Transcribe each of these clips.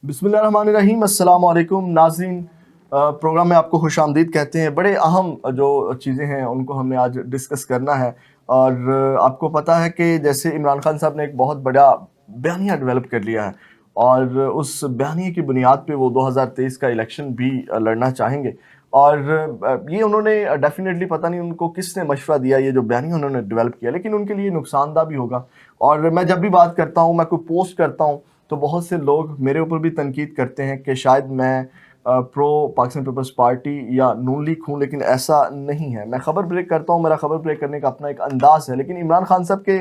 बिस्मिल्लाहिर्रहमानिर्रहीम, अस्सलाम वालेकुम नाज़रीन। प्रोग्राम में आपको खुशामदीद कहते हैं। बड़े अहम जो चीज़ें हैं उनको हमने आज डिस्कस करना है। और आपको पता है कि जैसे इमरान खान साहब ने एक बहुत बड़ा बयानिया डेवलप कर लिया है और उस बयानिए की बुनियाद पे वो 2023 का इलेक्शन भी लड़ना चाहेंगे। और ये उन्होंने डेफिनेटली, पता नहीं उनको किसने मशवरा दिया, ये जो बयानिया उन्होंने डेवलप किया, लेकिन उनके लिए नुकसानदा भी होगा। और मैं जब भी बात करता हूँ, मैं कोई पोस्ट करता हूँ, तो बहुत से लोग मेरे ऊपर भी तनकीद करते हैं कि शायद मैं प्रो पाकिस्तान पीपल्स पार्टी या नून लीग हूँ, लेकिन ऐसा नहीं है। मैं खबर ब्रेक करता हूँ, मेरा खबर ब्रेक करने का अपना एक अंदाज़ है। लेकिन इमरान खान साहब के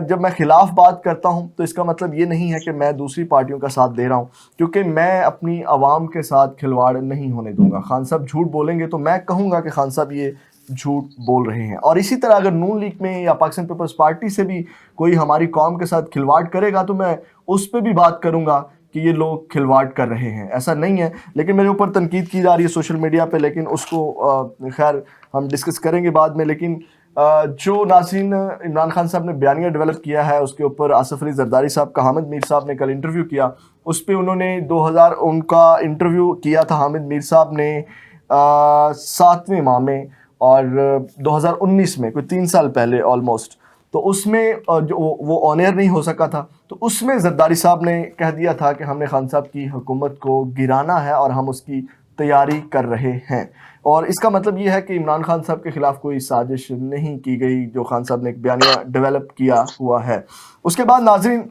जब मैं ख़िलाफ़ बात करता हूँ तो इसका मतलब ये नहीं है कि मैं दूसरी पार्टियों का साथ दे रहा हूँ, क्योंकि मैं अपनी आवाम के साथ खिलवाड़ नहीं होने दूंगा। खान साहब झूठ बोलेंगे तो मैं कहूँगा कि खान साहब ये झूठ बोल रहे हैं। और इसी तरह अगर नून लीग में या पाकिस्तान पीपल्स पार्टी से भी कोई हमारी कौम के साथ खिलवाड़ करेगा तो मैं उस पर भी बात करूंगा कि ये लोग खिलवाड़ कर रहे हैं। ऐसा नहीं है, लेकिन मेरे ऊपर तनकीद की जा रही है सोशल मीडिया पे, लेकिन उसको खैर हम डिस्कस करेंगे बाद में। लेकिन जो नाज़रीन, इमरान खान साहब ने बयानिया डेवलप किया है उसके ऊपर आसिफ अली जरदारी साहब का हामिद मीर साहब ने कल इंटरव्यू किया। उस पर उन्होंने 2000 उनका इंटरव्यू किया था हामिद मीर साहब ने 7वें माह में, और 2019 में, कोई 3 साल पहले ऑलमोस्ट। तो उसमें जो वो ऑन एयर नहीं हो सका था, तो उसमें जरदारी साहब ने कह दिया था कि हमने खान साहब की हुकूमत को गिराना है और हम उसकी तैयारी कर रहे हैं। और इसका मतलब ये है कि इमरान खान साहब के खिलाफ कोई साजिश नहीं की गई, जो खान साहब ने एक बयानिया डेवलप किया हुआ है। उसके बाद नाजरीन,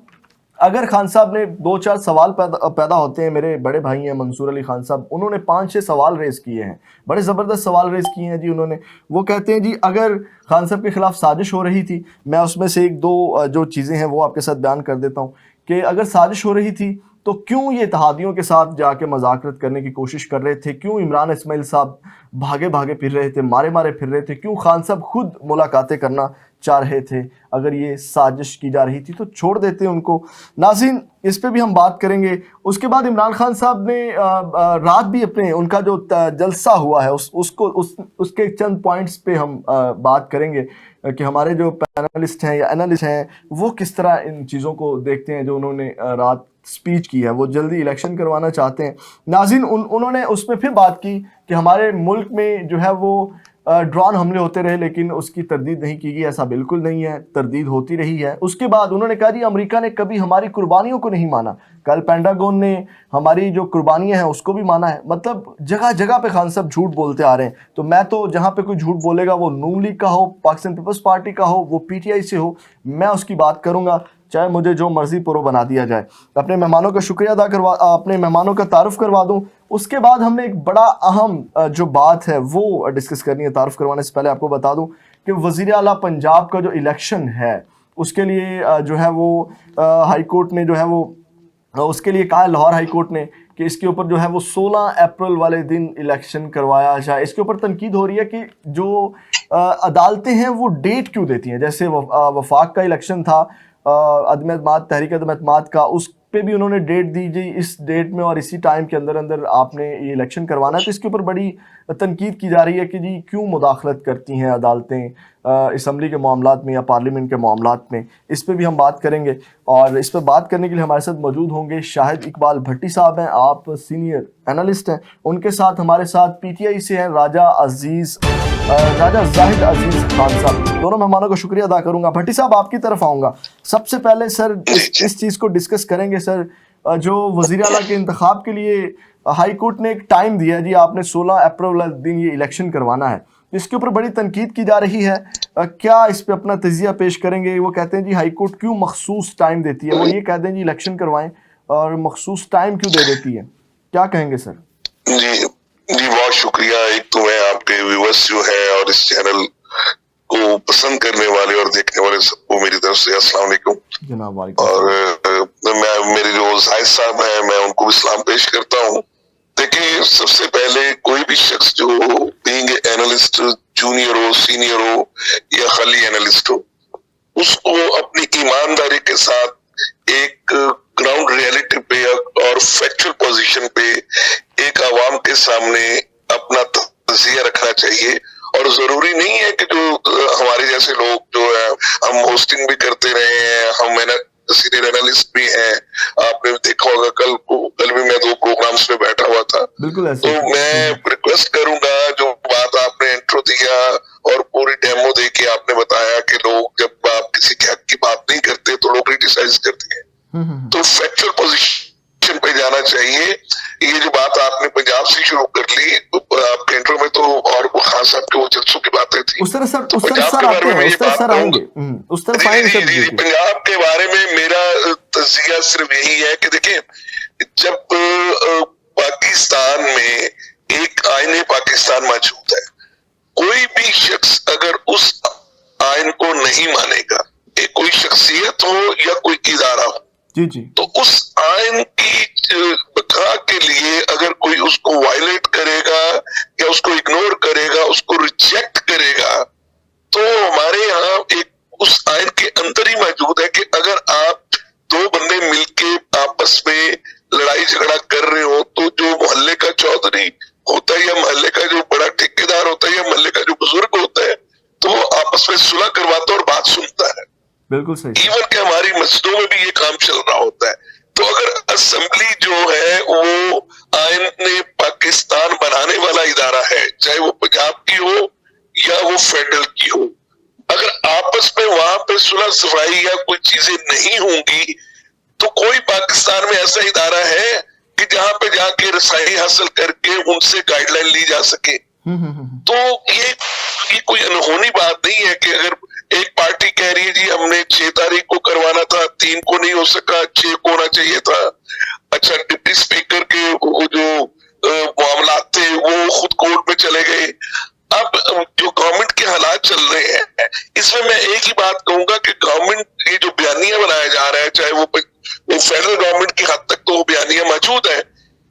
अगर खान साहब ने 2-4 सवाल पैदा होते हैं, मेरे बड़े भाई हैं मंसूर अली खान साहब, उन्होंने 5-6 सवाल रेज़ किए हैं, बड़े ज़बरदस्त सवाल रेज़ किए हैं जी उन्होंने। वो कहते हैं जी, अगर खान साहब के ख़िलाफ़ साजिश हो रही थी, मैं उसमें से 1-2 जो चीज़ें हैं वो आपके साथ बयान कर देता हूँ कि अगर साजिश हो रही थी तो क्यों ये इत्तेहादियों के साथ जाके मज़ाकरत करने की कोशिश कर रहे थे, क्यों इमरान इस्माइल साहब भागे भागे फिर रहे थे, मारे मारे फिर रहे थे, क्यों खान साहब खुद मुलाकातें करना चाह रहे थे। अगर ये साजिश की जा रही थी तो छोड़ देते उनको। नाज़रीन, इस पे भी हम बात करेंगे। उसके बाद इमरान खान साहब ने रात भी अपने उनका जो जलसा हुआ है उसके चंद पॉइंट्स पे हम बात करेंगे कि हमारे जो पैनलिस्ट हैं या एनालिस्ट हैं वो किस तरह इन चीज़ों को देखते हैं जो उन्होंने रात स्पीच की है। वो जल्दी इलेक्शन करवाना चाहते हैं। नाज़रीन, उन्होंने उसमें फिर बात की कि हमारे मुल्क में जो है वो ड्रोन हमले होते रहे, लेकिन उसकी तरदीद नहीं की गई। ऐसा बिल्कुल नहीं है, तरदीद होती रही है। उसके बाद उन्होंने कहा जी, अमेरिका ने कभी हमारी कुर्बानियों को नहीं माना। कल पेंटागन ने हमारी जो कुर्बानियां हैं उसको भी माना है। मतलब जगह जगह पे खान साहब झूठ बोलते आ रहे हैं। तो मैं तो जहां पे कोई झूठ बोलेगा, वो नून लीग का हो, पाकिस्तान पीपल्स पार्टी का हो, वो पीटीआई से हो, मैं उसकी बात करूंगा, चाहे मुझे जो मर्जी प्रो बना दिया जाए। अपने मेहमानों का शुक्रिया अपने मेहमानों का तारुफ करवा दूं। उसके बाद हमने एक बड़ा अहम जो बात है वो डिस्कस करनी है। तारुफ करवाने से पहले आपको बता दूं कि वज़ीर आला पंजाब का जो इलेक्शन है उसके लिए जो है वो हाई कोर्ट ने जो है वो उसके लिए कहा, लाहौर हाई कोर्ट ने, कि इसके ऊपर जो है वो 16 अप्रैल वाले दिन इलेक्शन करवाया जाए। इसके ऊपर तनकीद हो रही है कि जो अदालतें हैं वो डेट क्यों देती हैं। जैसे वफाक का इलेक्शन था, अदम एतमाद, तहरीक अदम एतमाद का, उस पे भी उन्होंने डेट दी जी, इस डेट में और इसी टाइम के अंदर अंदर आपने ये इलेक्शन करवाना है। तो इसके ऊपर बड़ी तनकीद की जा रही है कि जी क्यों मुदाखलत करती हैं अदालतें असम्बली के मामलात में या पार्लियामेंट के मामलात में। इस पे भी हम बात करेंगे। और इस पर बात करने के लिए हमारे साथ मौजूद होंगे शाहिद इकबाल भट्टी साहब हैं, आप सीनियर एनालिस्ट हैं। उनके साथ हमारे साथ पीटीआई से हैं राजा जाहिद अजीज खान साहब। दोनों मेहमानों का शुक्रिया अदा करूंगा। भट्टी साहब, आपकी तरफ आऊँगा। सबसे पहले सर इस चीज़ को डिस्कस करेंगे। सर, जो वज़ीर आला के इंतखाब के लिए हाई कोर्ट ने एक टाइम दिया जी, आपने 16 अप्रैल वाले दिन ये इलेक्शन करवाना है, इसके ऊपर बड़ी तनकीद की जा रही है। क्या इस पे अपना तजिया पेश करेंगे? वो कहते हैं जी हाई कोर्ट क्यों मखसूस टाइम देती है, वो ये कहते हैं जी इलेक्शन करवाएं, और मखसूस टाइम क्यों दे देती है, क्या कहेंगे सर? जी जी, बहुत शुक्रिया। एक तो मैं आपके व्यूअर्स जो है और इस चैनल को पसंद करने वाले और देखने वाले सबको मेरी तरफ से अस्सलाम वालेकुम जनाब। और मैं मेरे जो जाहिद साहब हैं मैं उनको भी सलाम पेश करता हूँ। देखिए, सबसे पहले कोई भी शख्स जो बीइंग एनालिस्ट, जूनियर हो, सीनियर हो या खाली एनालिस्ट हो, उसको अपनी ईमानदारी के साथ एक ग्राउंड रियलिटी पे और फैक्चुअल पोजीशन पे एक आवाम के सामने अपना तजिया रखना चाहिए। और जरूरी नहीं है कि जो हमारे जैसे लोग जो है, हम होस्टिंग भी करते रहे हैं, हम सीनियर एनालिस्ट भी हैं। आपने देखा होगा कल भी मैं 2 प्रोग्राम्स में बैठा हुआ था। बिल्कुल तो मैं रिक्वेस्ट करूंगा, जो बात आपने इंट्रो दिया और पूरी डेमो दे के आपने बताया कि लोग जब आप किसी के हक की बात नहीं करते तो लोग क्रिटिसाइज करते हैं, तो फैक्चुअल पोजीशन पे जाना चाहिए। ये जो बात आपने पंजाब से शुरू कर ली आपके इंट्रो में, तो और वो खान साहब के वो जलसों की बातें थी, उस तरह सर तो पंजाब के बारे में ये बात आएंगे उस तरफ आएंगे सर। जी, पंजाब के बारे में मेरा तज़किया सिर्फ यही है कि देखिए, जब पाकिस्तान में एक आईने पाकिस्तान मौजूद है, कोई भी शख्स अगर उस आइन को नहीं मानेगा, कोई शख्सियत हो या कोई इदारा हो, जी जी, तो उस आइन की बका के लिए अगर कोई उसको वायलेट करेगा या उसको इग्नोर करेगा, उसको रिजेक्ट करेगा, तो हमारे यहाँ एक उस आइन के अंदर ही मौजूद है कि अगर आप 2 बंदे मिलके आपस में लड़ाई झगड़ा कर रहे हो, तो जो मोहल्ले का चौधरी होता है या मोहल्ले का जो बड़ा ठेकेदार होता है या मोहल्ले का जो बुजुर्ग होता है, तो वो आपस में सुलह करवाता है और बात सुनता है। बिल्कुल सही। इवन के हमारी मस्जिदों में भी ये काम चल रहा होता है। तो अगर असेंबली जो है वो आइन ने पाकिस्तान बनाने वाला इदारा है, चाहे वो पंजाब की हो या वो फेडरल की हो, अगर आपस में वहां पे सुलह सफाई या कोई चीजें नहीं होंगी, तो कोई पाकिस्तान में ऐसा इदारा है कि जहां पे जाके रसाई हासिल करके उनसे गाइडलाइन ली जा सके। तो ये कोई अनहोनी बात नहीं है कि अगर एक पार्टी कह रही है जी हमने 6 तारीख को करवाना था, 3 को नहीं हो सका, 6 को होना चाहिए था। अच्छा, डिप्टी स्पीकर के वो जो मामला थे वो खुद कोर्ट में चले गए। अब जो गवर्नमेंट के हालात चल रहे हैं, इसमें मैं एक ही बात कहूंगा कि गवर्नमेंट ये जो बयानिया बनाया जा रहा है, चाहे वो फेडरल गवर्नमेंट की हद तक तो वो बयानिया मौजूद है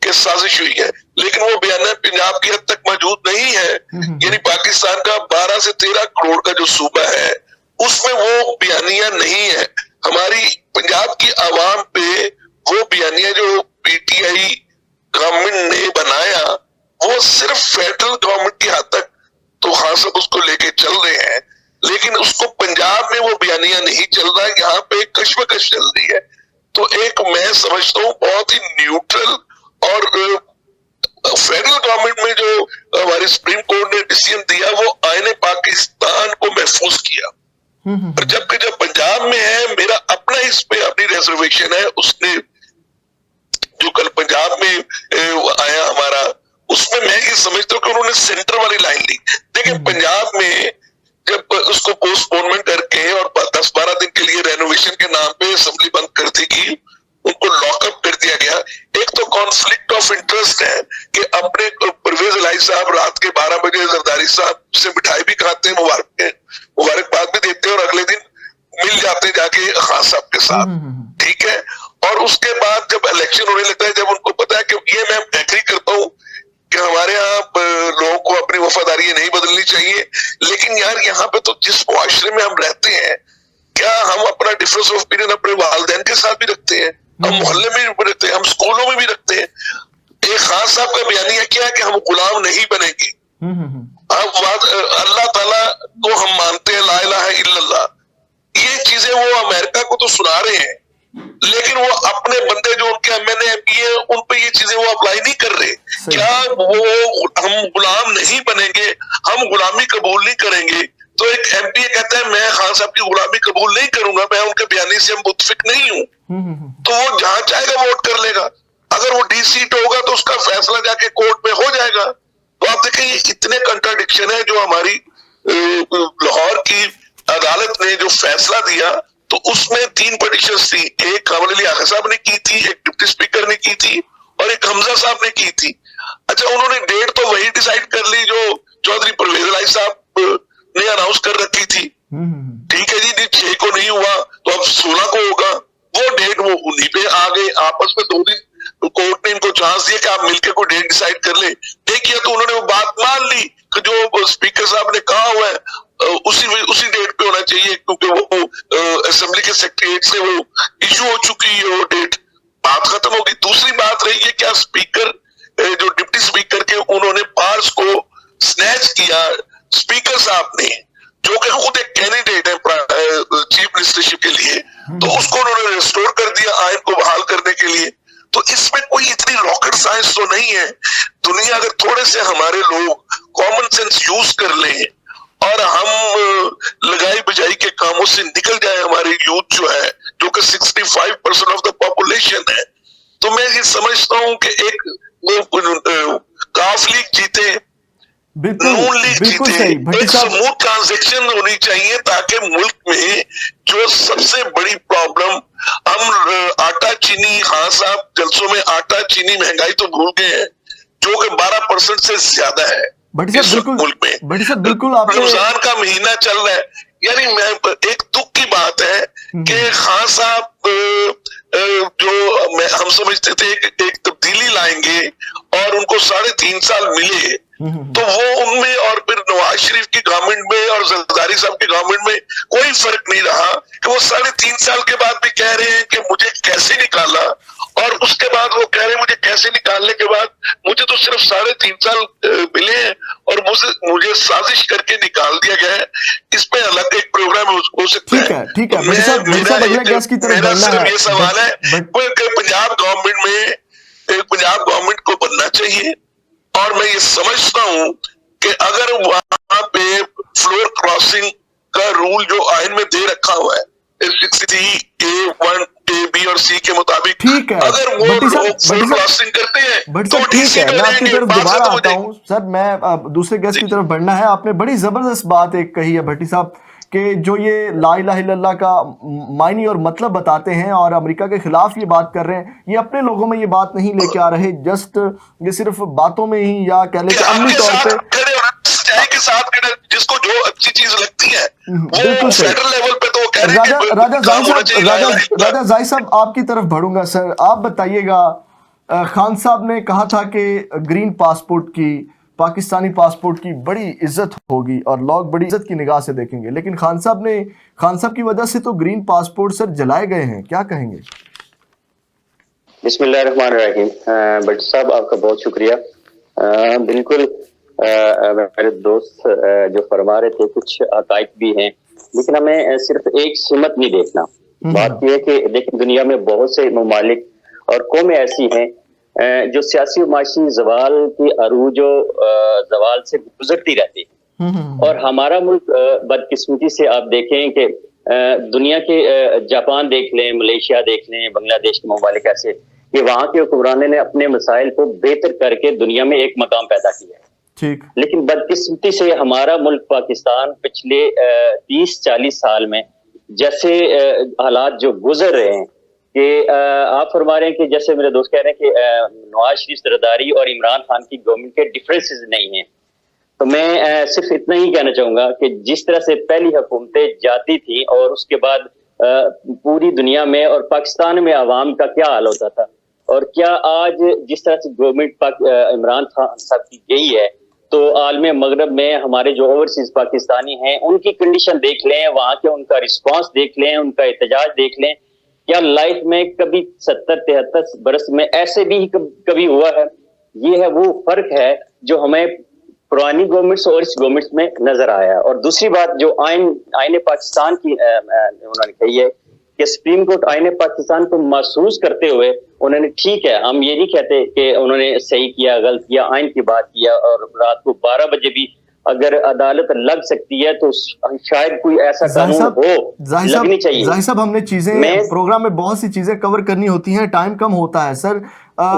कि साजिश हुई है, लेकिन वो बयानिया पंजाब की हद तक मौजूद नहीं है। यानी पाकिस्तान का 12 से 13 करोड़ का जो सूबा है उसमें वो बयानिया नहीं है। हमारी पंजाब की आवाम पे वो बयानिया जो पीटीआई गवर्नमेंट ने बनाया, वो सिर्फ फेडरल गवर्नमेंट की हद तक तो खान साहब उसको लेके चल रहे हैं, लेकिन उसको पंजाब में वो बयानिया नहीं चल रहा है। यहाँ पे कश्मकश चल रही है। तो एक मैं समझता हूँ बहुत ही न्यूट्रल और फेडरल गवर्नमेंट में जो हमारी सुप्रीम कोर्ट ने डिसीजन दिया, वो आईने पाकिस्तान को महफूज किया। और जबकि जब पंजाब में है, मेरा अपना इस पे अपनी रिजर्वेशन है। उसने जो कल पंजाब में आया हमारा, उसमें मैं ये समझता हूँ कि उन्होंने सेंटर वाली लाइन ली। देखिए, पंजाब में जब उसको पोस्टपोनमेंट करके और 10-12 दिन के लिए रेनोवेशन के नाम पे असेंबली बंद कर दी गई, उनको लॉकअप कर दिया गया। एक तो कॉन्फ्लिक्ट ऑफ इंटरेस्ट है कि अपने परवेज इलाही साहब रात के 12 बजे जरदारी साहब से मिठाई भी खाते हैं, मुबारकबाद भी देते हैं और अगले दिन मिल जाते हैं जाके खान साहब के साथ, ठीक है। और उसके बाद जब इलेक्शन होने लगता है, जब उनको पता है कि ये मैं एग्री करता हूँ कि हमारे यहाँ लोगों को अपनी वफादारी नहीं बदलनी चाहिए, लेकिन यार यहाँ पे तो जिस मुआशरे में हम रहते हैं, क्या हम अपना डिफरेंस ऑफ ओपिनियन अपने वालिदैन के साथ भी रखते हैं, हम मोहल्ले में भी रखते हैं, हम स्कूलों में भी रखते हैं। एक खान साहब का बयानिया क्या है कि हम गुलाम नहीं बनेंगे। अल्लाह ताला को हम मानते हैं, ला इलाहा इल्लल्लाह। ये चीजें वो अमेरिका को तो सुना रहे हैं, लेकिन वो अपने बंदे जो उनके एमएनए एमपी है उन पे ये चीजें वो अप्लाई नहीं कर रहे। क्या वो हम गुलाम नहीं बनेंगे, हम गुलामी कबूल नहीं करेंगे? तो एक एमपी कहता है मैं खान साहब की गुलामी कबूल नहीं करूंगा, मैं उनके बयानी से मुतफिक नहीं हूं, तो वो जहां चाहेगा वोट कर लेगा। अगर वो डी सीट होगा तो उसका फैसला जाके कोर्ट में हो जाएगा। तो आप देखें, ये इतने कंट्राडिक्शन है। जो हमारी लाहौर की अदालत ने जो फैसला दिया, तो उसमें 3 पिटीशंस थी। एक कामिल अली आगा साहब ने की थी, एक डिप्टी स्पीकर ने की थी और एक हमजा साहब ने की थी। अच्छा, उन्होंने डेट तो वही डिसाइड कर ली जो चौधरी परवेज इलाही साहब ने अनाउंस कर रखी थी। ठीक है जी, 6 को नहीं हुआ तो अब 16 को होगा। वो डेट वो उन्हीं पे आ गए। आपस में 2 दिन कोर्ट ने इनको चांस दिया कि आप मिलकर कोई डेट डिसाइड कर ले। देखिए, तो उन्होंने वो बात मान ली कि जो स्पीकर साहब ने कहा हुआ है उसी डेट पे होना चाहिए, क्योंकि वो असेंबली के सेक्रेटरीट से वो इशू हो चुकी है, वो डेट, बात खत्म होगी। दूसरी बात रही है, क्या स्पीकर जो डिप्टी स्पीकर के उन्होंने पार्स को स्नैच किया स्पीकर साहब ने, जो कि खुद एक कैंडिडेट है चीफ मिनिस्टरशिप के लिए, तो उसको उन्होंने रिस्टोर कर दिया आयन को बहाल करने के लिए। तो इसमें कोई इतनी रॉकेट साइंस तो नहीं है। दुनिया अगर थोड़े से हमारे लोग कॉमन सेंस यूज कर लें और हम लगाई बजाई के कामों से निकल जाए, हमारी यूथ जो है, जो कि 65% ऑफ द पॉपुलेशन है, तो मैं ये समझता हूं कि एक काफ लीग जीते, नून लीग जीते, एक स्मूथ ट्रांजेक्शन होनी चाहिए, ताकि मुल्क में जो सबसे बड़ी प्रॉब्लम, हम आटा चीनी, खान साहब जलसों में आटा चीनी महंगाई तो भूल गए हैं, जो कि 12% से ज्यादा है इस मुल्क में। बिल्कुल रमजान का महीना चल रहा है, यानी मैं एक दुख की बात है कि खान साहब जो हम समझते थे एक तब्दीली लाएंगे और उनको 3.5 साल मिले, तो वो उनमें और फिर नवाज शरीफ की गवर्नमेंट में और जरदारी साहब की गवर्नमेंट में कोई फर्क नहीं रहा कि वो 3.5 साल के बाद भी कह रहे हैं कि मुझे कैसे निकाला, और उसके बाद वो कह रहे हैं मुझे कैसे निकालने के बाद मुझे तो सिर्फ 3.5 साल मिले हैं और मुझे साजिश करके निकाल दिया गया है। इस पे अलग एक प्रोग्राम हो सकता है। ठीक है, मेरा सिर्फ ये सवाल है कि पंजाब गवर्नमेंट को बनना चाहिए, और मैं ये समझता हूं कि अगर वहां पे फ्लोर क्रॉसिंग का रूल जो आइन में दे रखा हुआ है 60A1 A B और C के मुताबिक, ठीक है, अगर वो लोग फ्लोर क्रॉसिंग करते हैं तो ठीक है, मैं आपकी तरफ दोबारा आता हूं सर। मैं दूसरे गेस्ट की तरफ बढ़ना है। आपने बड़ी जबरदस्त बात एक कही है भट्टी साहब, कि जो ये ला इलाहा इल्लल्लाह का मायने और मतलब बताते हैं और अमेरिका के खिलाफ ये बात कर रहे हैं, ये अपने लोगों में ये बात नहीं लेके आ रहे, जस्ट ये सिर्फ बातों में ही, या कह लें अमली तौर पे के साथ जिसको जो अच्छी चीज लगती है बिल्कुल फेडरल लेवल पे तो कह रहे हैं। राजा जाहिद साहब आपकी तरफ बढ़ूंगा सर। आप बताइएगा, खान साहब ने कहा था कि ग्रीन पासपोर्ट की, पाकिस्तानी पासपोर्ट की बड़ी इज्जत होगी और लोग बड़ी इज्जत की निगाह से देखेंगे, लेकिन खान साहब की वजह से तो ग्रीन पासपोर्ट सर जलाए गए हैं, क्या कहेंगे? बिस्मिल्लाहिर्रहमानिर्रहीम। भट्टी साहब आपका बहुत शुक्रिया। बिल्कुल मेरे दोस्त जो फरमा रहे थे, कुछ हकाइक भी हैं, लेकिन हमें सिर्फ एक सिमत नहीं देखना। बात यह है कि देखिए, दुनिया में बहुत से ममालिक और कौमें ऐसी हैं जो सियासी माशी जवाल की अरूज जवाल से गुजरती रहती है, और हमारा मुल्क बदकिस्मती से आप देखें कि दुनिया के जापान देख लें, मलेशिया देख लें, बांग्लादेश के ममालिक ऐसे कि वहां के हुक्मरानों ने अपने मसाइल को बेहतर करके दुनिया में एक मकाम पैदा किया है। ठीक। लेकिन बदकिस्मती से हमारा मुल्क पाकिस्तान पिछले 30-40 साल में जैसे हालात जो गुजर रहे हैं कि आप फरमा रहे हैं कि जैसे मेरे दोस्त कह रहे हैं कि नवाज शरीफ सरदारी और इमरान खान की गवर्नमेंट के डिफरेंसेस नहीं हैं, तो मैं सिर्फ इतना ही कहना चाहूंगा कि जिस तरह से पहली हुकूमतें जाती थी और उसके बाद पूरी दुनिया में और पाकिस्तान में आवाम का क्या हाल होता था, और क्या आज जिस तरह से गवर्नमेंट इमरान खान साहब की गई है, तो आलम मगरब में हमारे जो ओवरसीज पाकिस्तानी हैं उनकी कंडीशन देख लें, वहां के उनका रिस्पांस देख लें, उनका एहतजाज देख लें। क्या लाइफ में कभी 70-73 बरस में ऐसे भी कभी हुआ है? ये है वो फर्क है जो हमें पुरानी गवर्नमेंट्स और इस गवर्नमेंट्स में नजर आया। और दूसरी बात जो आईने पाकिस्तान की उन्होंने कही है कि सुप्रीम कोर्ट आईने पाकिस्तान को महसूस करते हुए उन्होंने, ठीक है, हम ये नहीं कहते कि उन्होंने सही किया गलत किया, आइन की बात किया, और रात को 12 बजे भी अगर अदालत लग सकती है तो शायद कोई ऐसा कानून हो, लगनी चाहिए। जाहिर साहब, हमने चीजें प्रोग्राम में बहुत सी चीजें कवर करनी होती हैं, टाइम कम होता है सर।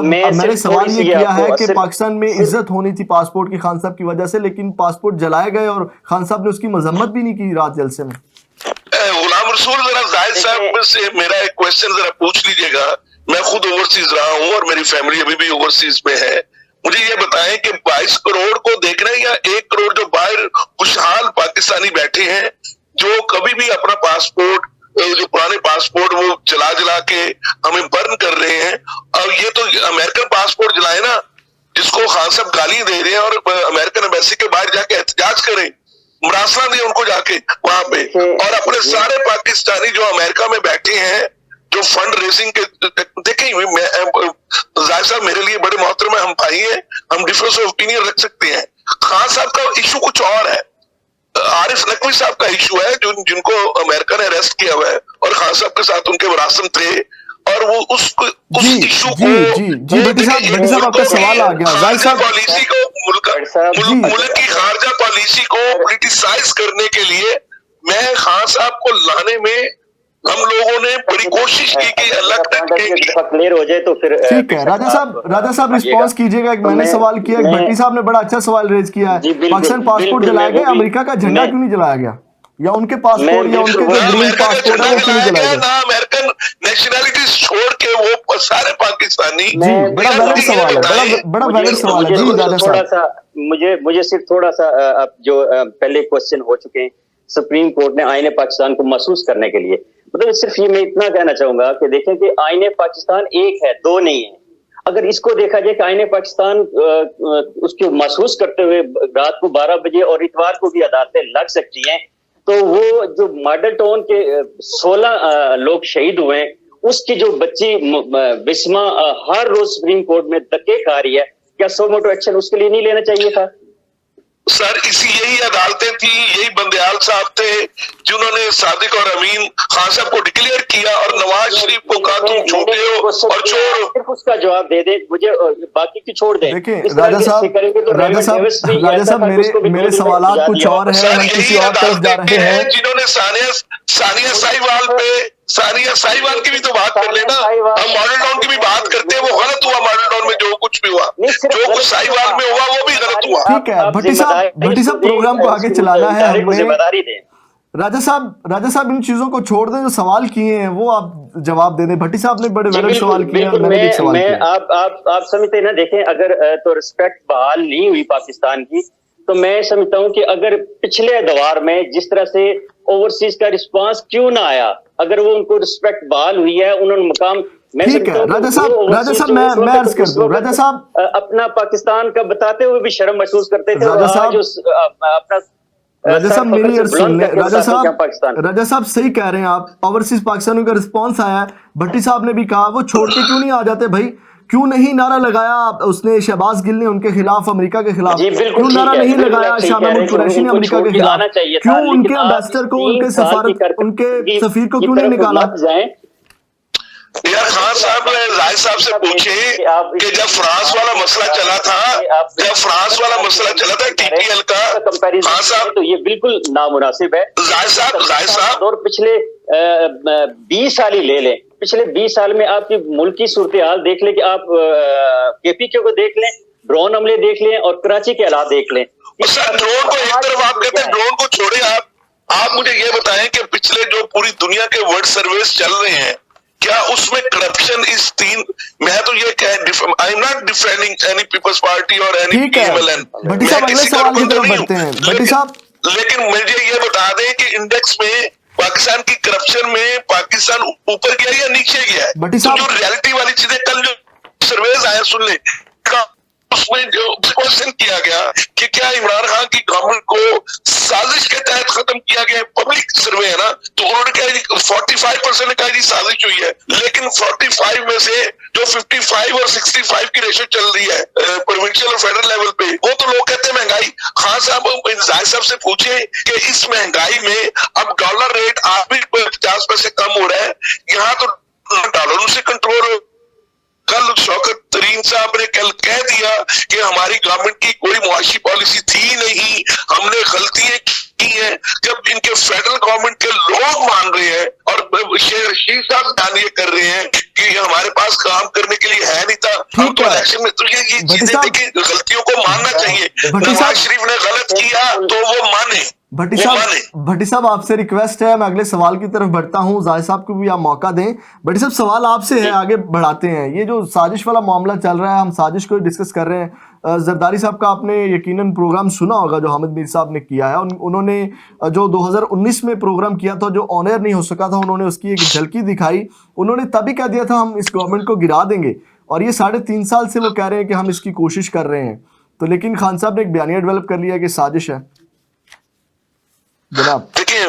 मैंने सवाल ये किया है कि पाकिस्तान में इज्जत होनी थी पासपोर्ट की खान साहब की वजह से, लेकिन पासपोर्ट जलाए गए और खान साहब ने उसकी मजम्मत भी नहीं की रात जलसे में। गुलाम रसूल, जरा जाहिद साहब से मेरा एक क्वेश्चन जरा पूछ लीजिएगा। मैं खुद ओवरसीज रहा हूँ और मेरी फैमिली अभी भी ओवरसीज में है। मुझे ये बताएं कि 22 करोड़ को देखना है या 1 करोड़ जो बाहर खुशहाल पाकिस्तानी बैठे हैं, जो कभी भी अपना पासपोर्ट, जो पुराने पासपोर्ट वो जला के हमें बर्न कर रहे हैं। और ये तो अमेरिकन पासपोर्ट जलाए ना, जिसको खान साहब गाली दे रहे हैं, और अमेरिकन एम्बेसी के बाहर जाके एहतजाज करें, मुरासला दें उनको जाके वहां पे, और अपने सारे पाकिस्तानी जो अमेरिका में बैठे हैं, जो फंड रेजिंग के, देखें जाहिर साहब मेरे लिए बड़े मोहतरम हम भाई हैं, हम डिफरेंस ऑफ ओपिनियन रख सकते हैं। खान साहब का इशू कुछ और है, आरिफ नकवी साहब का इशू है, जिनको अमेरिका ने अरेस्ट किया हुआ है और खान साहब के साथ उनके मुरासिम थे, और वो उस इशू को भट्टी साहब आपका सवाल आ गया। खारजा पॉलिसी को मुल्क की खारजा पॉलिसी को क्रिटिसाइज करने के लिए मैं खान साहब को लाने में हम लोगों ने बड़ी कोशिश की कि अलग क्लियर हो जाए तो फिर ठीक है। राजा साहब रिस्पॉन्स कीजिएगा। एक मैंने सवाल किया, भट्टी साहब ने बड़ा अच्छा सवाल रेज किया है, पाकिस्तान पासपोर्ट जलाया गया, अमेरिका का झंडा क्यों नहीं जलाया गया, या उनके पासपोर्ट या उनके जो ग्रीन पासपोर्ट है वो क्यों नहीं जलाया गया? अमेरिकन नेशनैलिटी छोड़ के वो सारे पाकिस्तानी। जी, बड़ा वैलिड सवाल है, बड़ा वैलिड सवाल है जी। राजा थोड़ा सा मुझे सिर्फ थोड़ा सा जो पहले क्वेश्चन हो चुके हैं, सुप्रीम कोर्ट ने आईने पाकिस्तान को महसूस करने के लिए, मतलब सिर्फ ये मैं इतना कहना चाहूंगा कि देखें कि आईने पाकिस्तान एक है, दो नहीं है। अगर इसको देखा जाए कि आईने पाकिस्तान उसको महसूस करते हुए रात को 12 बजे और इतवार को भी अदालतें लग सकती हैं, तो वो जो मॉडल टाउन के 16 लोग शहीद हुए हैं, उसकी जो बच्ची बिस्मा हर रोज सुप्रीम कोर्ट में धक्के खा रही है, क्या सो मोटो एक्शन उसके लिए नहीं लेना चाहिए था? सर यही अदालतें थी, यही बंदयाल साहब थे जिन्होंने सादिक और अमीन खान साहब को डिक्लेयर किया और नवाज शरीफ को कहा तुम छोटे हो और चोर हो। सिर्फ उसका जवाब दे दे मुझे, बाकी की छोड़ दे। देखिए राजा साहब मेरे सवाल कुछ और हैं, हम किसी और तरफ जा रहे हैं। जिन्होंने सानिया साहिवाल की भी तो बात कर लेना, हम मॉडल टाउन की भी बात करते हैं, वो गलत हुआ मॉडल टाउन में जो कुछ भी हुआ, जो कुछ साहिवाल में हुआ वो भी गलत हुआ। ठीक है भट्टी साहब प्रोग्राम को आगे चलाना है हमें। राजा साहब इन चीजों को छोड़ दें, जो सवाल किए हैं वो आप जवाब दे दें। भट्टी साहब ने बड़े वैलिड सवाल किए हैं, मैंने भी सवाल किया। आप समझते हैं ना, देखें अगर तो रिस्पेक्ट बहाल नहीं हुई पाकिस्तान की, तो मैं समझता हूं कि अगर पिछले दौर में जिस तरह से ओवरसीज का रिस्पांस क्यों ना आया, अगर वो उनको रिस्पेक्ट बहाल हुई है, उन्होंने मकाम, ठीक है राजा साहब मैं अर्ज कर दूं, राजा साहब अपना पाकिस्तान का बताते हुए भी शर्म महसूस करते थे। राजा साहब मेरी अर्ज सुन लें। राजा साहब सही कह रहे हैं आप, ओवरसीज पाकिस्तानियों का रिस्पांस आया है। भट्टी साहब ने भी कहा वो छोड़ के क्यों नहीं आ जाते भाई, क्यों नहीं नारा लगाया उसने शहबाज गिल ने उनके खिलाफ, अमेरिका के खिलाफ, क्यों नारा नहीं लगाया शाह महमूद कुरैशी ने अमेरिका के खिलाफ, क्यों उनके एम्बेसडर को, उनके सफीर को क्यों नहीं निकाला? यार खान साहब जाहिद साहब से पूछे कि जब फ्रांस वाला मसला चला था टीटीएल का, खान साहब तो ये बिल्कुल नामुनासिब है। जाहिद साहब और पिछले 20 साल ही ले लें, पिछले 20 साल में आपकी मुल्क की सूरत हाल देख लें, कि आप केपीके को देख लें, ड्रोन हमले देख लें और कराची के हालात देख लें। सर ड्रोन को एक तरफ आप कहते हैं, ड्रोन को छोड़े, आप मुझे ये बताएं कि पिछले जो पूरी दुनिया के वर्ल्ड सर्वेस चल रहे हैं, क्या उसमें करप्शन इस मैं तो ये I am not defending any peoples party और एनी PMLN, भट्टी साहब अगले सवाल की तरफ बढ़ते हैं। भट्टी साहब लेकिन मुझे ये बता दें कि इंडेक्स में पाकिस्तान की करप्शन में पाकिस्तान ऊपर गया या नीचे गया है? भट्टी तो साहब जो रियलिटी वाली चीजें कल जो सर्वेज आए सुन ले, उसमें जो क्वेश्चन किया गया कि क्या इमरान खान की गवर्नमेंट को साजिश के तहत खत्म किया गया, पब्लिक सर्वे है ना, तो उन्होंने कहा 45% ने कहा जी साजिश हुई है, लेकिन 45 में से जो 55 और 65 की रेशो चल रही है प्रोविंशियल और फेडरल लेवल पे, वो तो लोग कहते हैं महंगाई। खान साहब जाहिद साहब से पूछे कि इस महंगाई में अब डॉलर रेट आज भी 50 पैसे कम हो रहा है, यहाँ तो डॉलरों से कंट्रोल हो। कल शौकत तरीन साहब ने कल कह दिया कि हमारी गवर्नमेंट की कोई मुआशी पॉलिसी थी नहीं, हमने गलतियां की हैं। जब इनके फेडरल गवर्नमेंट के लोग मान रहे हैं और शेर रशीद साहब बयान ये कर रहे हैं कि हमारे पास काम करने के लिए है नहीं था, हम तो इलेक्शन में, तो ये चीजें देखिए, गलतियों को मानना चाहिए। नवाज शरीफ ने गलत किया तो वो माने। भट्टी साहब आपसे रिक्वेस्ट है, मैं अगले सवाल की तरफ बढ़ता हूं, जाहिद साहब को भी आप मौका दें। भट्टी साहब सवाल आपसे है, आगे बढ़ाते हैं। ये जो साजिश वाला मामला चल रहा है, हम साजिश को डिस्कस कर रहे हैं। जरदारी साहब का आपने यकीनन प्रोग्राम सुना होगा जो हामिद मीर साहब ने किया है, उन्होंने जो 2019 में प्रोग्राम किया था, जो ऑन एयर नहीं हो सका था, उन्होंने उसकी एक झलकी दिखाई। उन्होंने तभी कह दिया था हम इस गवर्नमेंट को गिरा देंगे, और ये 3.5 साल से वो कह रहे हैं कि हम इसकी कोशिश कर रहे हैं। तो लेकिन खान साहब ने एक बयानिया डेवलप कर लिया कि साजिश है। जनाब देखिए,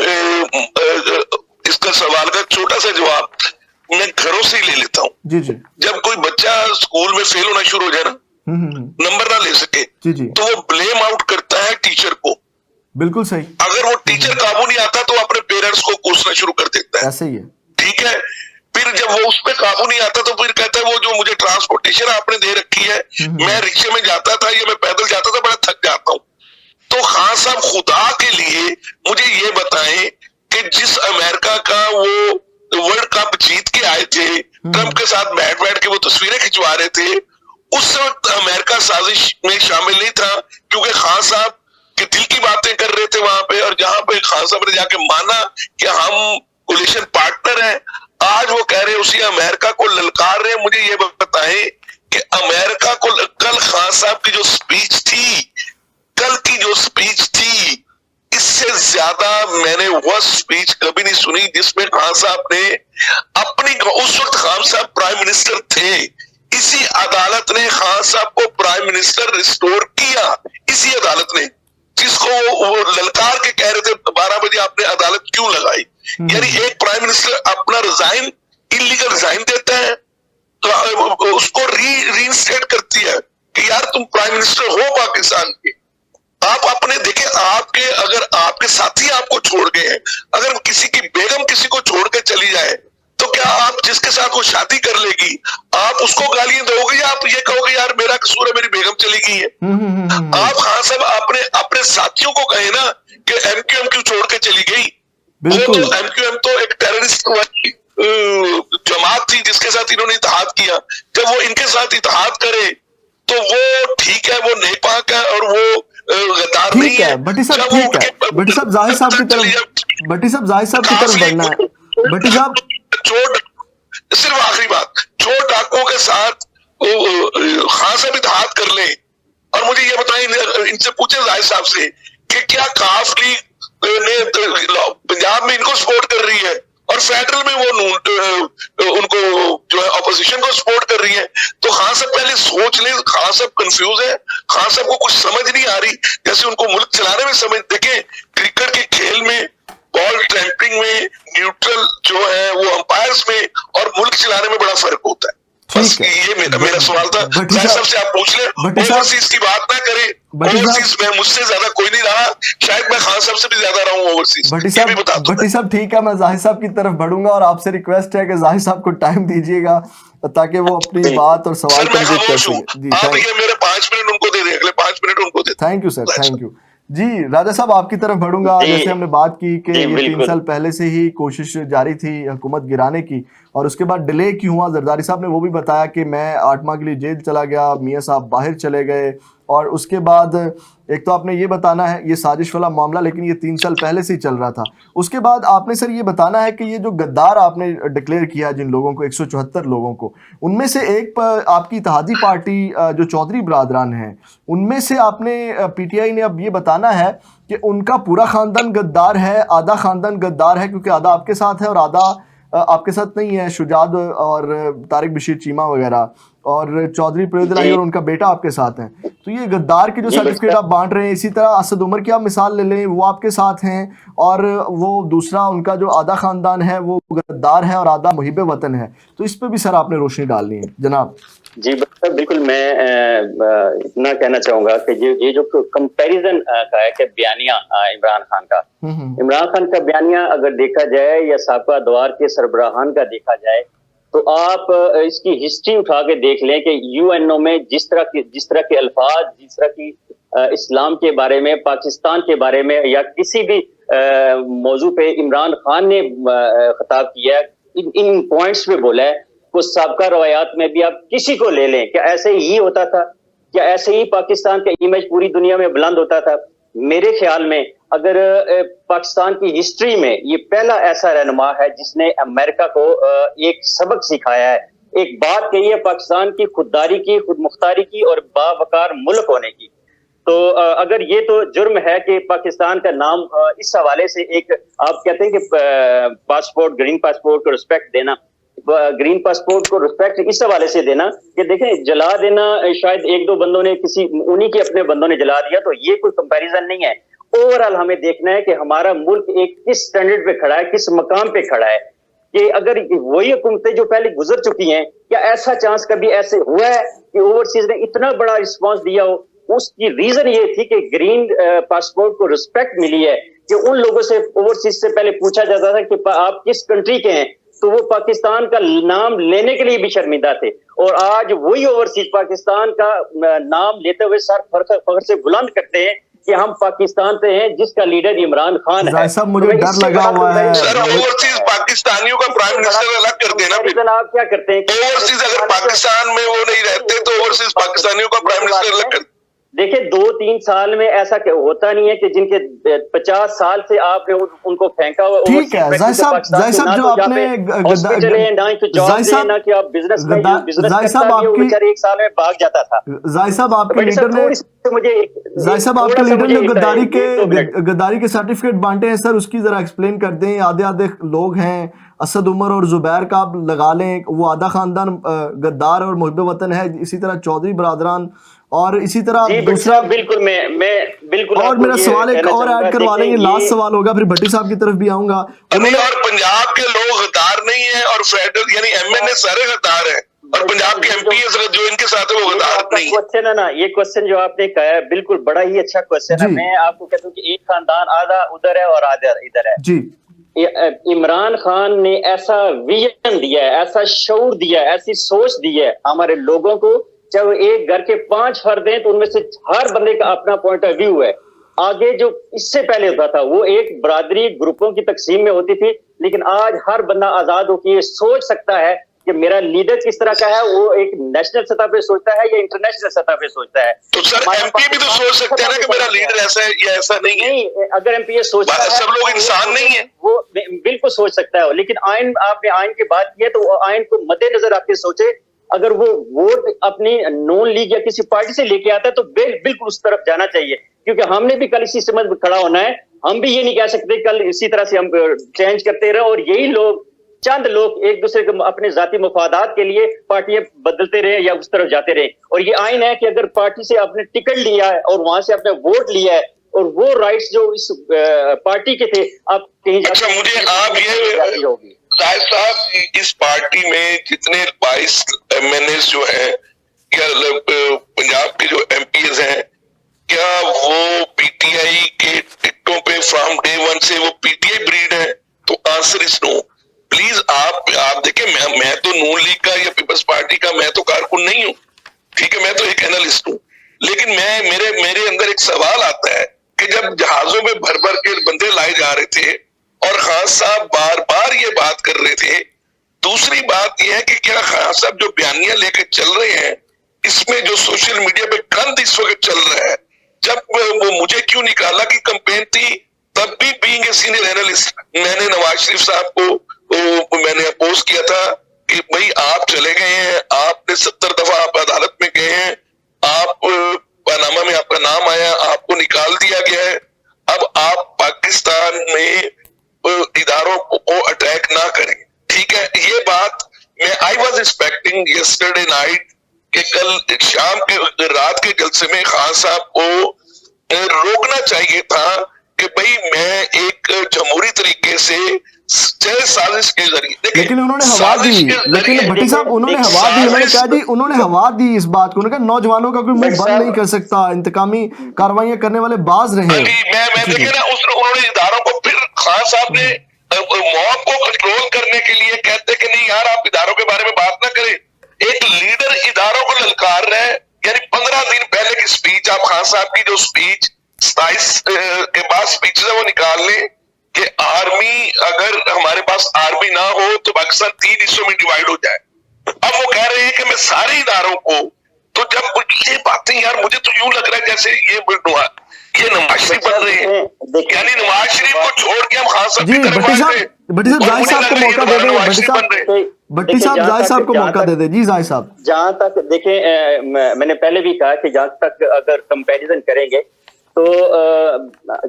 इसका सवाल का छोटा सा जवाब मैं घरों से ही ले लेता हूँ। जी। जब कोई बच्चा स्कूल में फेल होना शुरू हो जाए ना, नंबर ना ले सके, जी। तो वो ब्लेम आउट करता है टीचर को बिल्कुल सही, अगर वो टीचर काबू नहीं आता तो अपने पेरेंट्स को कोसना शुरू कर देता है, ऐसे ही है। ठीक है। फिर जब वो उस पे काबू नहीं आता तो फिर कहता है वो जो मुझे ट्रांसपोर्टेशन आपने दे रखी है, मैं रिक्शे में जाता था या मैं पैदल जाता था, बड़ा थक जाता हूँ। तो खान साहब खुदा के लिए मुझे ये बताएं कि जिस अमेरिका का वो वर्ल्ड कप जीत के आए थे, ट्रंप के साथ बैठ बैठ के वो तस्वीरें खिंचवा रहे थे, उस वक्त अमेरिका साजिश में शामिल नहीं था, क्योंकि खान साहब के दिल की बातें कर रहे थे वहां पे, और जहां पे खान साहब ने जाके माना कि हम कोलिशन पार्टनर हैं, आज वो कह रहे हैं उसी अमेरिका को ललकार रहे हैं। मुझे ये बताएं कि अमेरिका को कल खान साहब की जो स्पीच थी, कल की जो स्पीच थी, इससे ज्यादा मैंने वह स्पीच कभी नहीं सुनी जिसमें खान साहब ने अपनी, उस वक्त खान साहब प्राइम मिनिस्टर थे, इसी अदालत ने खान साहब को प्राइम मिनिस्टर रिस्टोर किया, इसी अदालत ने, जिसको वो ललकार के कह रहे थे 12 बजे आपने अदालत क्यों लगाई। यानी एक प्राइम मिनिस्टर अपना रिजाइन, इलीगल रिजाइन देता है तो उसको रीइंस्टेट करती है कि यार तुम प्राइम मिनिस्टर हो पाकिस्तान के, आप अपने देखें, आपके अगर आपके साथी आपको छोड़ गए हैं, अगर किसी की बेगम किसी को छोड़ के चली जाए तो क्या आप जिसके साथ वो शादी कर लेगी आप उसको गालियां दोगे या आप ये कहोगे यार मेरा कसूर है, मेरी बेगम चली गई है। आप खान साहब अपने साथियों को कहे ना कि एमक्यूएम क्यों छोड़ के चली गई, वो एमक्यूएम तो एक टेररिस्ट जमात थी जिसके साथ इन्होंने इत्तेहाद किया, जब वो इनके साथ इत्तेहाद करे तो वो ठीक है, वो नेपाक है और वो गद्दार नहीं है। भट्टी साहब ठीक है, भट्टी साहब जाहिद साहब की तरफ, भट्टी साहब जाहिद साहब की तरफ बढ़ना है। भट्टी साहब चोर, सिर्फ आखिरी बात, चोर डाकुओं के साथ खान साहब इत्तेहाद कर ले, और मुझे ये बताएं, इनसे पूछे जाहिद साहब से कि क्या काफ लीग ने पंजाब में इनको सपोर्ट कर रही है और फेडरल में वो उनको जो है ऑपोजिशन को सपोर्ट कर रही है। तो खान साहब पहले सोच ले, खान साहब कंफ्यूज है, खान साहब को कुछ समझ नहीं आ रही, जैसे उनको मुल्क चलाने में समझ, देखें क्रिकेट के खेल में, बॉल ट्रैम्पिंग में न्यूट्रल जो है वो अंपायर्स में और मुल्क चलाने में बड़ा फर्क होता है। बस ये मेरा सवाल था, साहब से आप पूछ लें, ओवरसीज की बात ना करें, ओवरसीज में मुझसे ज्यादा कोई नहीं रहा, शायद मैं खान साहब से भी ज्यादा रहा हूँ ओवरसीज। भट्टी साहब ठीक है, मैं जाहिद साहब की तरफ बढ़ूंगा और आपसे रिक्वेस्ट है कि जाहिद साहब को टाइम दीजिएगा ताकि वो अपनी बात और सवाल कंप्लीट कर सके। आप ये मेरे 5 मिनट उनको दे दें, अगले 5 मिनट उनको दे। Thank you sir, thank you ji. राजा साहब आपकी तरफ बढ़ूंगा। जैसे हमने बात की कि ये 3 साल पहले से ही कोशिश जारी थी हुकूमत गिराने की, और उसके बाद डिले क्यों हुआ, जरदारी साहब ने वो भी बताया कि मैं 8 माह के लिए जेल चला गया, मियाँ साहब बाहर चले गए, और उसके बाद एक तो आपने ये बताना है ये साजिश वाला मामला, लेकिन ये 3 साल पहले से ही चल रहा था। उसके बाद आपने सर ये बताना है कि ये जो गद्दार आपने डिक्लेयर किया जिन लोगों को, 174 लोगों को, उनमें से एक आपकी इत्तेहादी पार्टी जो चौधरी बरादरान हैं, उनमें से आपने पीटीआई ने अब ये बताना है कि उनका पूरा ख़ानदान गद्दार है, आधा ख़ानदान गद्दार है, क्योंकि आधा आपके साथ है और आधा आपके साथ नहीं है, शुजात और तारिक बशीर चीमा वगैरह, और चौधरी परवेज़ और उनका बेटा आपके साथ हैं। तो ये गद्दार के जो सर्टिफिकेट आप बांट रहे हैं, इसी तरह असद उमर की आप मिसाल ले लें, वो आपके साथ हैं, और वो दूसरा उनका जो आधा ख़ानदान है वो गद्दार है और आधा मुहिब वतन है। तो इस पर भी सर आपने रोशनी डालनी है जनाब। जी बिल्कुल, मैं इतना कहना चाहूंगा कि ये जो कंपैरिजन का है कि बयानिया इमरान खान का बयानिया अगर देखा जाए या साबका दौर के सरबराहान का देखा जाए, तो आप इसकी हिस्ट्री उठा के देख लें कि यूएनओ में जिस तरह के अल्फाज, जिस तरह की इस्लाम के बारे में, पाकिस्तान के बारे में या किसी भी मौजू पे इमरान खान ने खिताब किया, इन पॉइंट्स पे बोला है। कुछ साबका रवायात में भी आप किसी को ले लें, क्या ऐसे ही होता था, क्या ऐसे ही पाकिस्तान का इमेज पूरी दुनिया में बुलंद होता था? मेरे ख्याल में अगर पाकिस्तान की हिस्ट्री में ये पहला ऐसा रहनुमा है जिसने अमेरिका को एक सबक सिखाया है, एक बात कही है पाकिस्तान की खुददारी की, खुदमुख्तारी की और बावकार मुल्क होने की। तो अगर ये तो जुर्म है कि पाकिस्तान का नाम इस हवाले से, एक आप कहते हैं कि पासपोर्ट, ग्रीन पासपोर्ट को रिस्पेक्ट देना, ग्रीन पासपोर्ट को रिस्पेक्ट इस हवाले से देना कि देखें जला देना, शायद 1-2 बंदों ने, किसी उन्हीं के अपने बंदों ने जला दिया, तो ये कोई कंपैरिजन नहीं है। ओवरऑल हमें देखना है कि हमारा मुल्क एक किस स्टैंडर्ड पे खड़ा है, किस मकाम पे खड़ा है, कि अगर वही हुकूमतें जो पहले गुजर चुकी हैं, क्या ऐसा चांस कभी ऐसे हुआ है कि ओवरसीज ने इतना बड़ा रिस्पॉन्स दिया हो उसकी रीजन ये थी कि ग्रीन पासपोर्ट को रिस्पेक्ट मिली है कि उन लोगों से ओवरसीज से पहले पूछा जाता था कि आप किस कंट्री के हैं, तो वो पाकिस्तान का नाम लेने के लिए भी शर्मिंदा थे। और आज वही ओवरसीज पाकिस्तान का नाम लेते हुए सर फख्र से बुलंद करते हैं कि हम पाकिस्तान से हैं, जिसका लीडर इमरान खान है। साहब मुझे डर लगा हुआ है सर, ओवरसीज पाकिस्तानियों का प्राइम मिनिस्टर अलग कर देना। फिर आप क्या करते हैं? ओवरसीज अगर पाकिस्तान में वो नहीं रहते तो ओवरसीज पाकिस्तानियों का प्राइम मिनिस्टर अलग कर। देखिए 2-3 साल में ऐसा होता नहीं है कि जिनके 50 साल से आपने उनको फेंका हुआ। ठीक है जाहिद साहब जो आपने जाहिद साहब आपकी एक साल में भाग जाता था। जाहिद साहब आपके लीडर ने जाहिद साहब आपके लीडर ने गद्दारी के सर्टिफिकेट बांटे हैं सर, उसकी जरा एक्सप्लेन कर दें। आधे आधे लोग हैं, असद उमर और जुबैर का आप लगा लें, वो आधा खानदान गद्दार और मुहिब वतन है, इसी तरह चौधरी बरादरान और इसी तरह दूसरा। बिल्कुल मैं बिल्कुल। और मेरा सवाल एक और ऐड करवा लेंगे, लास्ट सवाल होगा, फिर भट्टी साहब की तरफ भी आऊंगा। और पंजाब के लोग गद्दार नहीं है और फेडरल यानी एमएनए सारे गद्दार है और पंजाब के एमपीएस जो इनके साथ है वो गद्दार नहीं। क्वेश्चन है ना, ये क्वेश्चन जो आपने कहा है बिल्कुल बड़ा ही अच्छा क्वेश्चन है। मैं आपको कहता हूँ कि एक खानदान आधा उधर है और आधा इधर है जी। इमरान खान ने ऐसा विजन दिया है, ऐसा शऊर दिया है, ऐसी सोच दी है हमारे लोगों को। चाहे एक घर के 5 फर्द हैं तो उनमें से हर बंदे का अपना पॉइंट ऑफ व्यू है। आगे जो इससे पहले होता था वो एक बरादरी ग्रुपों की तकसीम में होती थी, लेकिन आज हर बंदा आजाद होकर ये सोच सकता है कि मेरा लीडर किस तरह का है। वो एक नेशनल सतह पे सोचता है या इंटरनेशनल सतह पे सोचता है। तो सर एमपी भी तो सोच सकते हैं ना कि मेरा लीडर ऐसा है या ऐसा नहीं है। नहीं, अगर एमपी ये सोचता है, सब लोग इंसान नहीं है, वो बिल्कुल सोच सकता है। लेकिन आइन, आपने आइन की बात की है तो आइन को मद्देनजर आपके सोचे। अगर वो वोट अपनी नॉन लीग या किसी पार्टी से लेके आता है तो बिल्कुल उस तरफ जाना चाहिए, क्योंकि हमने भी कल इसी समझ में खड़ा होना है। हम भी ये नहीं कह सकते कल इसी तरह से हम चेंज करते रहे और यही लोग, चंद लोग एक दूसरे को अपने जाती मफादात के लिए पार्टियां बदलते रहे या उस तरफ जाते रहे। और ये आइन है कि अगर पार्टी से आपने टिकट लिया है और वहां से आपने वोट लिया है और वो राइट्स जो इस पार्टी के थे आप कहीं अच्छा, मुझे आप ये होगी जाहिद साहब, इस पार्टी में जितने 22 एमएनए जो है या पंजाब के जो एमपीएस हैं, क्या वो पीटीआई के टिकटों पे फ्रॉम डे 1 से वो पीटीआई ब्रीड है? तो आंसर इज नो। प्लीज आप देखिए, मैं तो नून लीग का या पीपल्स पार्टी का मैं तो कारकुन नहीं हूँ, ठीक है, मैं तो एक एनालिस्ट हूँ। लेकिन मेरे अंदर एक सवाल आता है कि जब जहाजों में भर भर के बंदे लाए जा रहे थे और खान साहब बार बार ये बात कर रहे थे, दूसरी बात यह है कि क्या खान साहब जो बयानियां लेकर चल रहे हैं, इसमें जो सोशल मीडिया पे गंद इस वक्त चल रहा है, जब वो मुझे क्यों निकाला कि कंपेन थी, तब भी बीइंग ए सीनियर एनालिस्ट मैंने नवाज शरीफ साहब को मैंने अपोज किया था कि भाई आप चले गए हैं, आपने 70 दफा आप अदालत में गए हैं, आप पनामा में आपका नाम आया, आपको निकाल दिया गया है, अब आप पाकिस्तान में इदारों को अटैक ना करें। ठीक है, ये बात मैं I was expecting yesterday night कि कल शाम के रात के जलसे में खान साहब को रोकना चाहिए था कि भाई मैं एक जमहूरी तरीके से साजिश के जरिए, लेकिन उन्होंने हवा दी, लेकिन भट्टी साहब उन्होंने हवा दी, उन्होंने क्या दी, उन्होंने हवा दी इस बात को, उन्होंने कहा नौजवानों का कोई मुंह बंद नहीं कर सकता, इंतकामी कार्रवाइयां करने वाले बाज रहे। मैं देखे ना उन्होंने इदारों को, फिर खान साहब ने मौत को कंट्रोल करने के लिए कहते कि नहीं यार आप इदारों के बारे में बात ना करें। एक लीडर इदारों को ललकार रहा है, यानी 15 दिन पहले की स्पीच, आप खान साहब की जो स्पीच 27 के बाद स्पीच है वो निकाल लें कि आर्मी, अगर हमारे पास आर्मी ना हो तो पाकिस्तान 3 हिस्सों में डिवाइड हो जाए। अब वो कह रहे हैं कि मैं सारे इदारों को, तो जब ये बातें यार मुझे तो यूं लग रहा है जैसे ये नवाज शरीफ बन रहे हैं, यानी नवाज शरीफ को छोड़ के हम खान साहब की तरफ भट्टी साहब जाहिद साहब को मौका दे दें, भट्टी साहब जाहिद साहब को मौका दे दें। जी जाहिद साहब, जहां तक देखें, मैंने पहले भी कहा कि जहां तक अगर कंपैरिजन करेंगे तो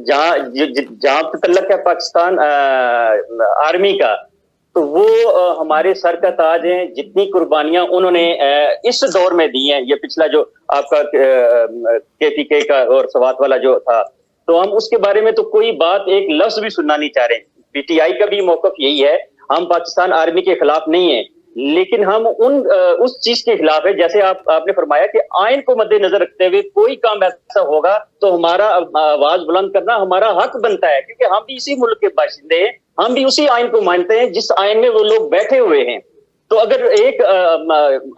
जहां तल्लक है पाकिस्तान आर्मी का, तो वो हमारे सर का ताज हैं। जितनी कुर्बानियां उन्होंने इस दौर में दी हैं, ये पिछला जो आपका KPK का और सवात वाला जो था, तो हम उसके बारे में तो कोई बात एक लफ्ज भी सुनना नहीं चाह रहे। PTI का भी मौकफ यही है, हम पाकिस्तान आर्मी के खिलाफ नहीं है, लेकिन हम उस चीज के खिलाफ है। जैसे आपने फरमाया कि आइन को मद्देनजर रखते हुए कोई काम ऐसा होगा तो हमारा आवाज बुलंद करना हमारा हक बनता है, क्योंकि हम भी इसी मुल्क के बाशिंदे हैं, हम भी उसी आइन को मानते हैं जिस आइन में वो लोग बैठे हुए हैं। तो अगर एक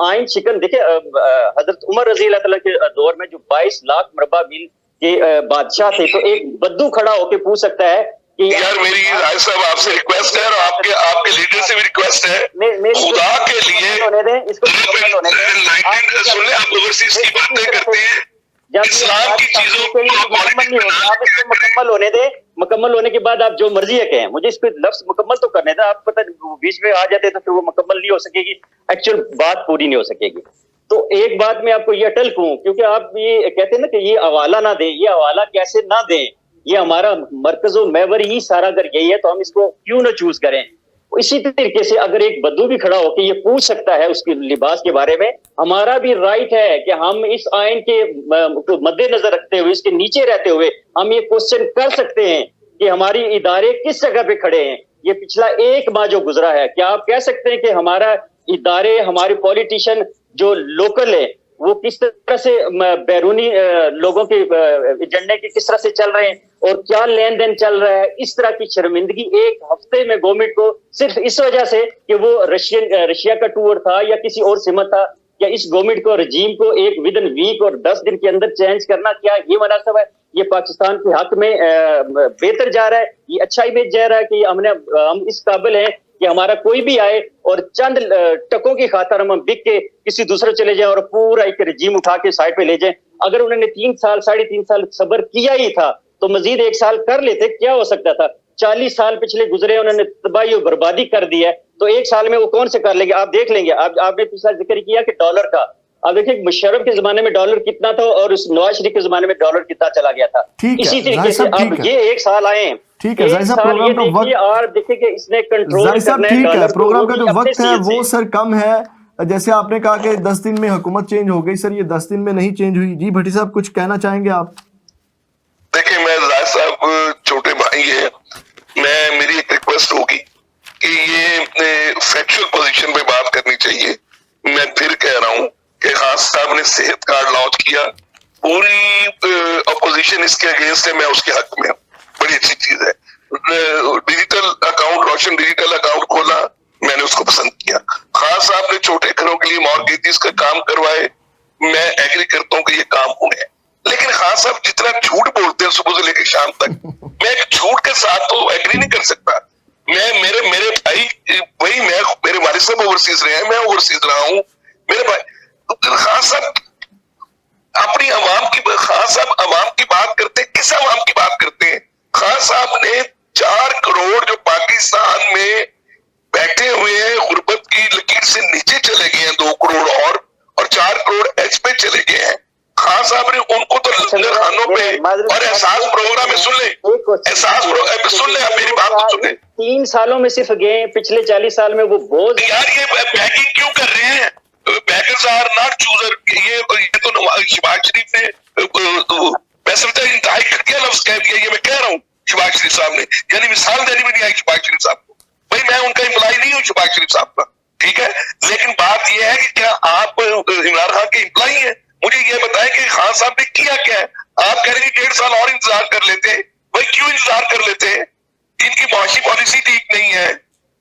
आइन शिकन देखे, हजरत उमर रजी अल्लाह तआला के दौर में जो 22 लाख मरबा मील के बादशाह थे, तो एक बद्दू खड़ा होकर पूछ सकता है कि यार मेरी राय साहब आपसे रिक्वेस्ट है और आपके लीडर से भी रिक्वेस्ट है, खुदा के लिए सुन ले, आप ओवरसीज की बातें करते हैं, इस्लाम की चीजों को आप इसको मुकम्मल होने दें, मुकम्मल होने के बाद आप जो मर्जी है कहें, मुझे इस पे लफ्ज मुकम्मल तो करने दें। आप पता बीच में आ जाते तो फिर वो मुकम्मल नहीं हो सकेगी, एक्चुअल बात पूरी नहीं हो सकेगी। तो एक बात मैं आपको ये अटल कहूं, क्योंकि आप ये कहते हैं ना कि ये हवाला ना दें, ये हवाला कैसे ना दें, ये हमारा मरकजो महवर ही सारा अगर यही है तो हम इसको क्यों ना चूज करें। इसी तरीके से अगर एक बद्दू भी खड़ा होकर ये पूछ सकता है उसके लिबास के बारे में, हमारा भी राइट है कि हम इस आइन के मद्देनजर रखते हुए, इसके नीचे रहते हुए हम ये क्वेश्चन कर सकते हैं कि हमारी इदारे किस जगह पे खड़े हैं। ये पिछला 1 माह जो गुजरा है, क्या आप कह सकते हैं कि हमारा इदारे, हमारे पॉलिटिशियन जो लोकल है वो किस तरह से बैरूनी लोगों के एजेंडे के किस तरह से चल रहे हैं और क्या लेन देन चल रहा है। इस तरह की शर्मिंदगी 1 हफ्ते में गवर्नमेंट को सिर्फ इस वजह से कि वो रशिया का टूर था या किसी और सिमत था, क्या इस गवर्नमेंट को, रजीम को एक विद इन वीक और 10 दिन के अंदर चेंज करना, क्या ये मुनासिब है? ये पाकिस्तान के हक में बेहतर जा रहा है, ये अच्छा इमेज जा रहा है कि हम इस काबिल हैं कि हमारा कोई भी आए और चंद टकों की खातर हम बिक के किसी दूसरे चले जाए और पूरा एक रजीम उठा के साइड पे ले जाए। अगर उन्होंने 3 साल 3.5 साल सब्र किया ही था तो मजीद 1 साल कर लेते, क्या हो सकता था। 40 साल पिछले गुजरे, उन्होंने तबाही और बर्बादी कर दी है, तो 1 साल में वो कौन से कर लेंगे? आप देख लेंगे। आपने पिछला जिक्र किया कि डॉलर का, अब देखिए मुशर्रफ के जमाने में डॉलर कितना था और उस नवाज शरीफ के जमाने में डॉलर कितना चला गया था। इसी तरीके से अब ये 1 साल आए, ठीक है जाहिर साहब, प्रोग्राम का वक्त, और देखिए कि इसने कंट्रोल जाहिर साहब ठीक है, प्रोग्राम का जो वक्त है वो सर कम है। जैसे आपने कहा कि 10 दिन में हुकूमत चेंज हो गई, सर ये 10 दिन में नहीं चेंज हुई। जी भट्टी साहब कुछ कहना चाहेंगे आप? देखिए मैं राय साहब छोटे भाई है, मेरी एक रिक्वेस्ट होगी कि ये फैक्चुअल पोजीशन पे बात करनी चाहिए। मैं फिर कह रहा हूं कि खान साहब ने सेहत कार्ड लॉन्च किया, पूरी अपोजिशन इसके अगेंस्ट है, मैं उसके हक में हूं, बड़ी अच्छी चीज है। डिजिटल अकाउंट, रोशन डिजिटल अकाउंट खोला, मैंने उसको पसंद किया। खान साहब ने छोटे घरों के लिए मॉर्गेजेस का काम करवाए, मैं एग्री करता हूँ कि ये काम हुए, लेकिन खान साहब जितना झूठ बोलते हैं सुबह से लेकर शाम तक, मैं एक झूठ के साथ तो एग्री नहीं कर सकता। मेरे भाई वही, मैं मेरे वालिद साहब ओवरसीज रहे हैं, मैं ओवरसीज रहा हूँ, मेरे भाई खान साहब अपनी खान साहब अवाम की बात करते हैं, किस अवाम की बात करते हैं? खान साहब ने 4 करोड़ जो पाकिस्तान में बैठे हुए हैं, गुर्बत की लकीर से नीचे चले गए हैं, 2 करोड़ और 4 करोड़ एच पे चले गए हैं। खान साहब ने उनको तो लंगर खानों पे और एहसास प्रोग्राम में सुन ले, एहसास सुन ले, मेरी बात तो सुन ले। 3 सालों में सिर्फ गए, पिछले 40 साल में वो बोझ। यार ये बैगिंग क्यों कर रहे हैं? Beggars are not chooser. ये तो शहबाज शरीफ ने मैं समझता इंतहाई घटिया लफ्ज कह दिया, ये मैं कह रहा हूँ शहबाज शरीफ साहब ने, यानी मिसाल देनी भी नहीं आई शहबाज शरीफ साहब को। भाई मैं उनका इम्प्लाई नहीं हूँ शहबाज शरीफ साहब का, ठीक है, लेकिन बात यह है कि क्या आप इमरान खान के इम्प्लाई हैं? मुझे ये बताएं कि खान साहब ने किया क्या है? आप कह रहे हैं 1.5 साल और इंतजार कर लेते हैं। भाई क्यों इंतजार कर लेते हैं? इनकी माशी पॉलिसी ठीक नहीं है,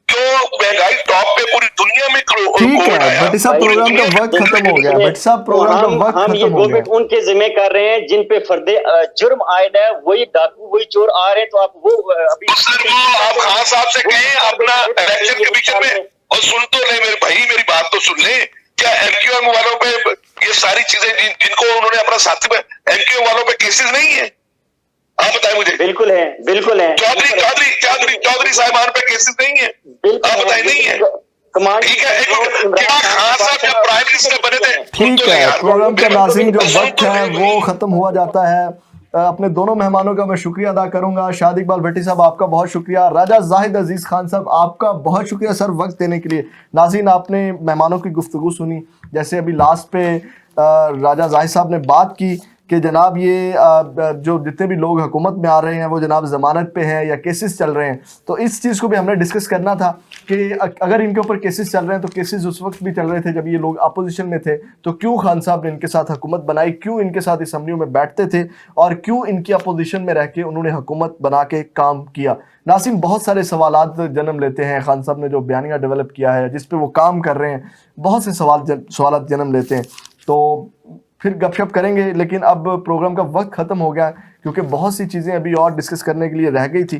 क्यों महंगाई टॉप पे पूरी दुनिया में। ठीक है भट्टी साहब, प्रोग्राम का वक्त खत्म हो गया। भट्टी साहब प्रोग्राम का वक्त खत्म हो गया। उनके जिम्मे कर रहे हैं जिन पे फर्दे जुर्म आयद है, वही डाकू वही चोर आ रहे हैं, तो आप वो अभी आप खान साहब से कहें अपना इलेक्शन कमीशन में, और सुन तो ले मेरे भाई, मेरी बात तो सुन ले। क्या एमक्यूएम वालों पे ये सारी चीजें जिनको उन्होंने अपना साथी में, एमक्यूएम वालों पे केसेस नहीं है? आप बताएं मुझे। बिल्कुल है, बिल्कुल है। चौधरी साहिबान पे केसेस नहीं है? आप बताएं नहीं है? ठीक है, क्या खान साहब जब प्राइम मिनिस्टर बने थे? ठीक है, प्रोग्राम का नाज़रीन जो वक्त है वो खत्म हुआ जाता है। अपने दोनों मेहमानों का मैं शुक्रिया अदा करूंगा। शाद इकबाल भट्टी साहब आपका बहुत शुक्रिया, राजा जाहिद अजीज खान साहब आपका बहुत शुक्रिया सर वक्त देने के लिए। नाज़रीन आपने मेहमानों की गुफ्तगू सुनी, जैसे अभी लास्ट पे राजा जाहिद साहब ने बात की कि जनाब ये जो जितने भी लोग हुकूमत में आ रहे हैं वो जनाब ज़मानत पे हैं या केसेस चल रहे हैं। तो इस चीज़ को भी हमने डिस्कस करना था कि अगर इनके ऊपर केसेस चल रहे हैं तो केसेस उस वक्त भी चल रहे थे जब ये लोग अपोजिशन में थे, तो क्यों खान साहब ने इनके साथ हुकूमत बनाई, क्यों इनके साथ असम्बलियों में बैठते थे और क्यों इनकी अपोजिशन में रह के उन्होंने हुकूमत बना के काम किया। नासिन बहुत सारे सवालात जन्म लेते हैं, खान साहब ने जो बयानिया डेवलप किया है जिस पे वो काम कर रहे हैं, बहुत से सवालात जन्म लेते हैं। तो फिर गपशप करेंगे, लेकिन अब प्रोग्राम का वक्त ख़त्म हो गया क्योंकि बहुत सी चीज़ें अभी और डिस्कस करने के लिए रह गई थी,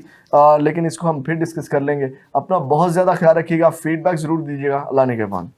लेकिन इसको हम फिर डिस्कस कर लेंगे। अपना बहुत ज़्यादा ख्याल रखिएगा, फीडबैक ज़रूर दीजिएगा। अल्लाह निगहबान।